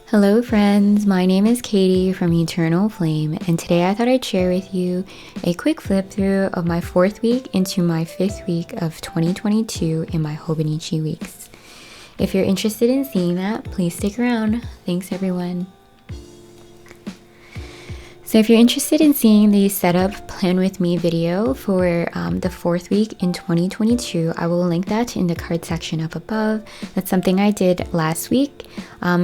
Hello friends, my name is Katie from Eternal Flame, and today I thought I'd share with you a quick flip through of my 4th week into my 5th week of 2022 in my Hobonichi Weeks. If you're interested in seeing that, please stick around. Thanks everyone. So if you're interested in seeing the setup plan with me video for the 4th week in 2022, I will link that in the card section up above. That's something I did last week.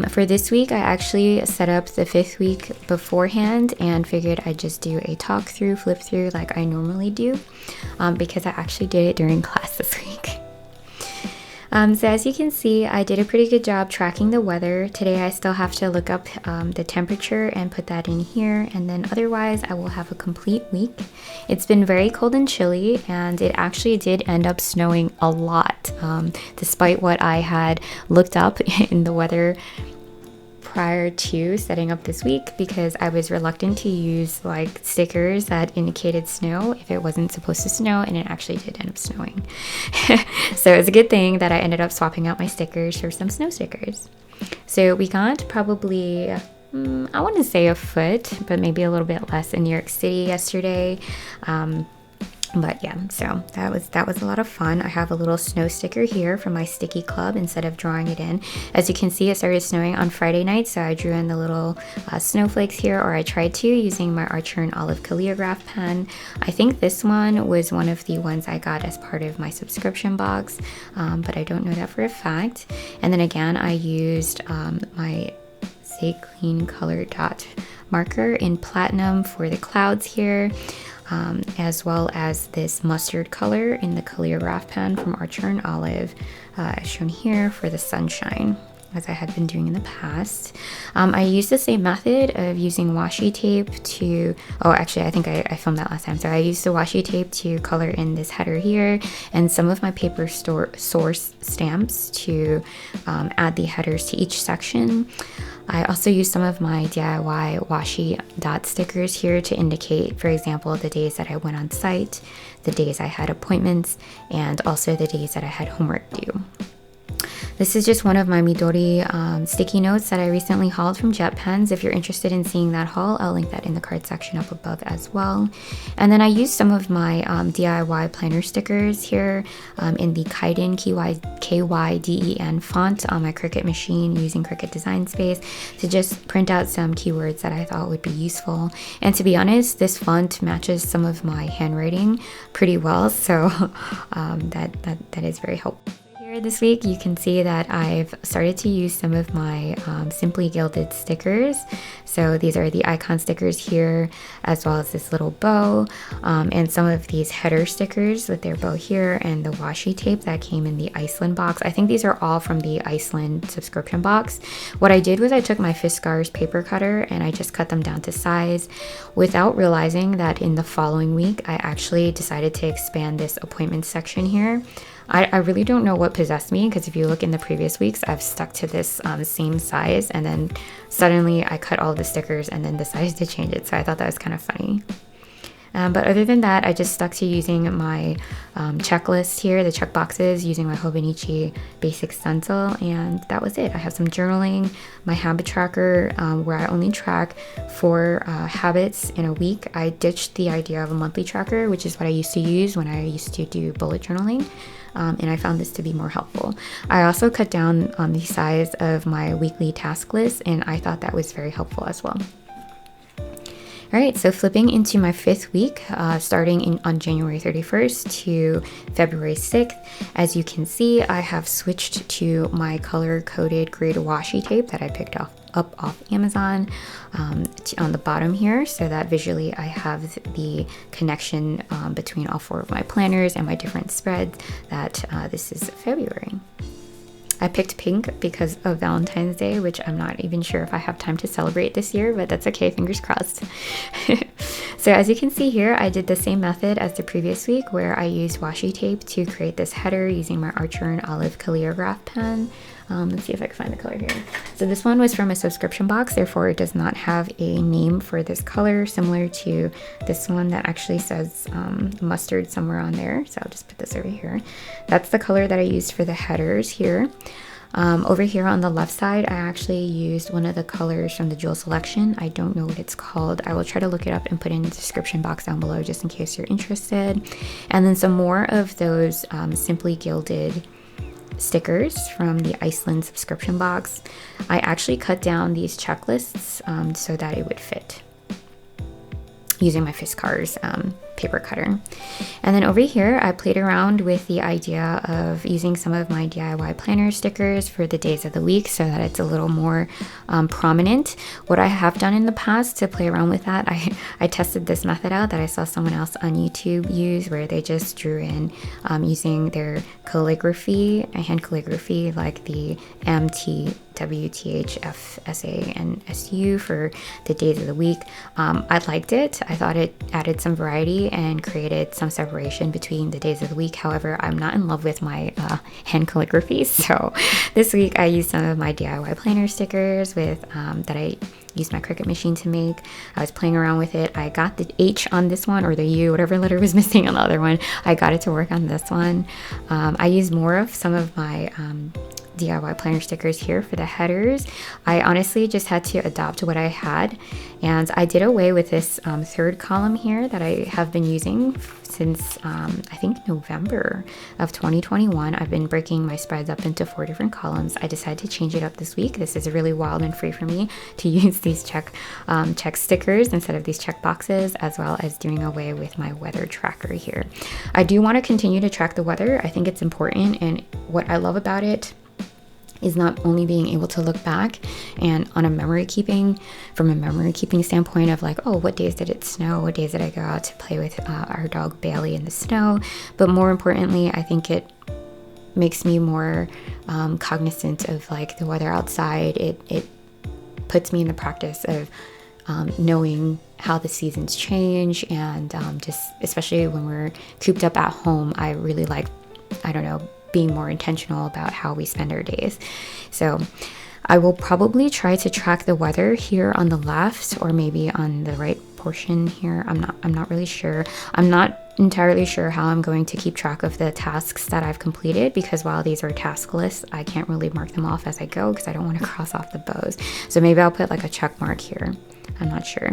For this week, I actually set up the 5th week beforehand and figured I'd just do a talk through, flip through like I normally do, because I actually did it during class this week. So as you can see, I did a pretty good job tracking the weather. Today I still have to look up the temperature and put that in here, and then otherwise I will have a complete week. It's been very cold and chilly, and it actually did end up snowing a lot, despite what I had looked up in the weather prior to setting up this week, because I was reluctant to use like stickers that indicated snow if it wasn't supposed to snow, and it actually did end up snowing. So it's a good thing that I ended up swapping out my stickers for some snow stickers. So we got probably I want to say a foot, but maybe a little bit less in New York City yesterday. But yeah, so that was a lot of fun. I have a little snow sticker here from my Stickii Club instead of drawing it in. As you can see, it started snowing on Friday night, so I drew in the little snowflakes here, or I tried to, using my Archer Olive Calliograph pen. I think this one was one of the ones I got as part of my subscription box, but I don't know that for a fact. And then again, I used my Stay Clean Color Dot marker in Platinum for the clouds here. As well as this mustard color in the calligraph pen from Archer and Olive, as shown here for the sunshine, as I had been doing in the past. I used the same method of using washi tape to, oh actually I think I filmed that last time. So I used the washi tape to color in this header here, and some of my paper source stamps to add the headers to each section. I also used some of my DIY washi dot stickers here to indicate, for example, the days that I went on site, the days I had appointments, and also the days that I had homework due. This is just one of my Midori sticky notes that I recently hauled from JetPens. If you're interested in seeing that haul, I'll link that in the card section up above as well. And then I used some of my DIY planner stickers here in the Kaiden KYDEN font on my Cricut machine using Cricut Design Space to just print out some keywords that I thought would be useful. And to be honest, this font matches some of my handwriting pretty well, so that is very helpful. This week you can see that I've started to use some of my Simply Gilded stickers. So these are the icon stickers here, as well as this little bow, and some of these header stickers with their bow here, and the washi tape that came in the Iceland box. I think these are all from the Iceland subscription box. What I did was I took my Fiskars paper cutter and I just cut them down to size, without realizing that in the following week I actually decided to expand this appointment section here. I really don't know what possessed me, because if you look in the previous weeks, I've stuck to this same size, and then suddenly I cut all the stickers and then decided to change it. So I thought that was kind of funny. But other than that, I just stuck to using my checklist here, the check boxes, using my Hobonichi Basic Stencil, and that was it. I have some journaling, my habit tracker, where I only track 4 habits in a week. I ditched the idea of a monthly tracker, which is what I used to use when I used to do bullet journaling. And I found this to be more helpful. I also cut down on the size of my weekly task list, and I thought that was very helpful as well. All right, so flipping into my 5th week, starting on January 31st to February 6th, as you can see, I have switched to my color-coded grid washi tape that I picked up off Amazon on the bottom here, so that visually I have the connection between all 4 of my planners and my different spreads that this is February. I picked pink because of Valentine's Day, which I'm not even sure if I have time to celebrate this year, but that's okay, fingers crossed. So as you can see here, I did the same method as the previous week, where I used washi tape to create this header using my Archer and Olive Calliograph pen. Let's see if I can find the color here. So this one was from a subscription box, therefore it does not have a name for this color, similar to this one that actually says mustard somewhere on there. So I'll just put this over here. That's the color that I used for the headers here. Over here on the left side, I actually used one of the colors from the Jewel Selection. I don't know what it's called. I will try to look it up and put it in the description box down below just in case you're interested. And then some more of those Simply Gilded stickers from the Iceland subscription box. I actually cut down these checklists so that it would fit using my Fiskars paper cutter. And then over here, I played around with the idea of using some of my DIY planner stickers for the days of the week so that it's a little more prominent. What I have done in the past to play around with that, I tested this method out that I saw someone else on YouTube use, where they just drew in using their calligraphy, hand calligraphy, like the MT, WTH, FSA, and SU for the days of the week. I liked it. I thought it added some variety and created some separation between the days of the week. However, I'm not in love with my hand calligraphy, so this week I used some of my DIY planner stickers with that I used my Cricut machine to make. I was playing around with it. I got the H on this one, or the U, whatever letter was missing on the other one. I got it to work on this one. I used more of some of my DIY planner stickers here for the headers. I honestly just had to adopt what I had, and I did away with this third column here that I have been using since I think November of 2021. I've been breaking my spreads up into 4 different columns. I decided to change it up this week. This is really wild and free for me to use these check stickers instead of these check boxes, as well as doing away with my weather tracker here. I do want to continue to track the weather. I think it's important, and what I love about it is not only being able to look back and on a memory keeping standpoint of like, oh, what days did it snow? What days did I go out to play with our dog Bailey in the snow? But more importantly, I think it makes me more cognizant of like the weather outside. It puts me in the practice of knowing how the seasons change, and just especially when we're cooped up at home, I really like, I don't know, being more intentional about how we spend our days. So I will probably try to track the weather here on the left, or maybe on the right portion here. I'm not really sure. I'm not entirely sure how I'm going to keep track of the tasks that I've completed, because while these are task lists, I can't really mark them off as I go because I don't want to cross off the bows. So maybe I'll put like a check mark here. I'm not sure.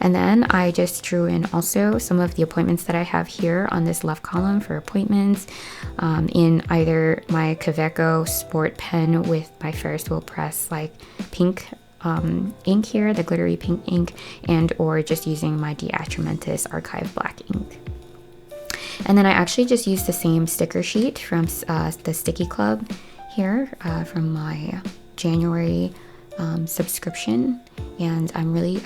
And then I just drew in also some of the appointments that I have here on this left column for appointments, in either my Kaweco Sport pen with my Ferris wheel press like pink ink here, the glittery pink ink, and or just using my De Atramentis Archive black ink. And then I actually just used the same sticker sheet from the Stickii Club here from my January subscription, and I'm really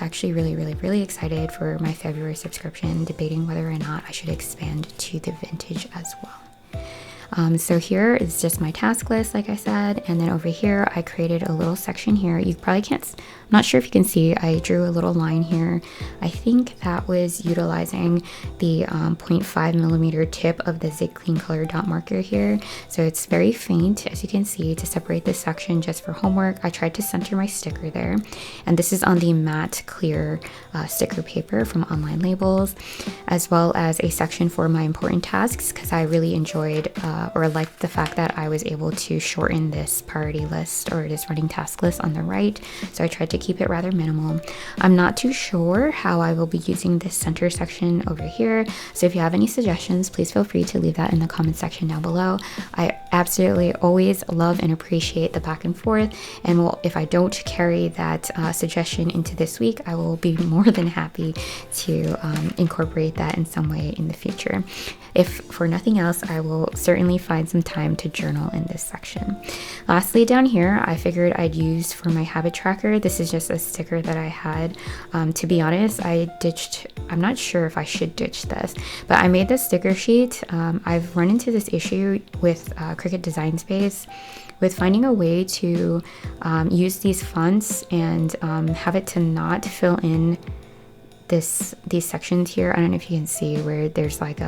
excited for my February subscription, debating whether or not I should expand to the vintage as well. So here is just my task list, like I said, and then over here I created a little section here. You probably can't, I'm not sure if you can see, I drew a little line here. I think that was utilizing the 0.5 millimeter tip of the Zig Clean Color dot marker here. So it's very faint, as you can see, to separate this section just for homework. I tried to center my sticker there, and this is on the matte clear sticker paper from Online Labels, as well as a section for my important tasks, because I really enjoyed or liked the fact that I was able to shorten this priority list or this running task list on the right. So I tried to keep it rather minimal. I'm not too sure how I will be using this center section over here. So if you have any suggestions, please feel free to leave that in the comment section down below. I absolutely always love and appreciate the back and forth. And if I don't carry that suggestion into this week, I will be more than happy to incorporate that in some way in the future. If for nothing else, I will certainly find some time to journal in this section. Lastly, down here, I figured I'd use for my habit tracker. This is just a sticker that I had. To be honest, I'm not sure if I should ditch this, but I made this sticker sheet. I've run into this issue with Cricut Design Space with finding a way to use these fonts and have it to not fill in these sections here. I don't know if you can see where there's like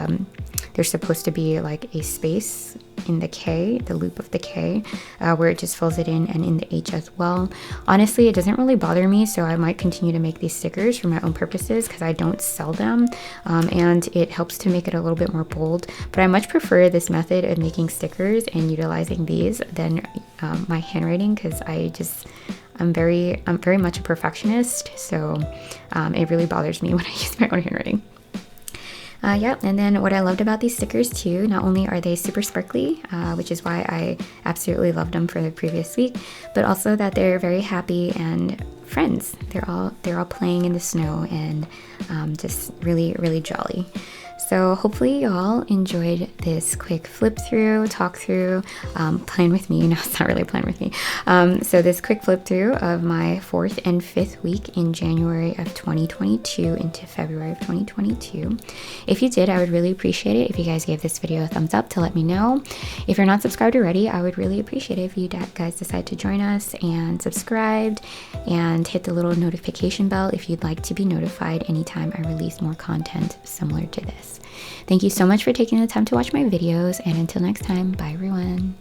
there's supposed to be like a space in the K, the loop of the K, where it just fills it in, and in the H as well. Honestly, it doesn't really bother me, so I might continue to make these stickers for my own purposes because I don't sell them, and it helps to make it a little bit more bold. But I much prefer this method of making stickers and utilizing these than my handwriting, because I'm very much a perfectionist, so it really bothers me when I use my own handwriting. Yeah, and then what I loved about these stickers too, not only are they super sparkly, which is why I absolutely loved them for the previous week, but also that they're very happy and friends. They're all playing in the snow and just really jolly. So hopefully y'all enjoyed this quick flip through, talk through, plan with me. No, it's not really plan with me. So this quick flip through of my 4th and 5th week in January of 2022 into February of 2022. If you did, I would really appreciate it if you guys gave this video a thumbs up to let me know. If you're not subscribed already, I would really appreciate it if you guys decide to join us and subscribed and hit the little notification bell if you'd like to be notified anytime I release more content similar to this. Thank you so much for taking the time to watch my videos, and until next time, bye everyone.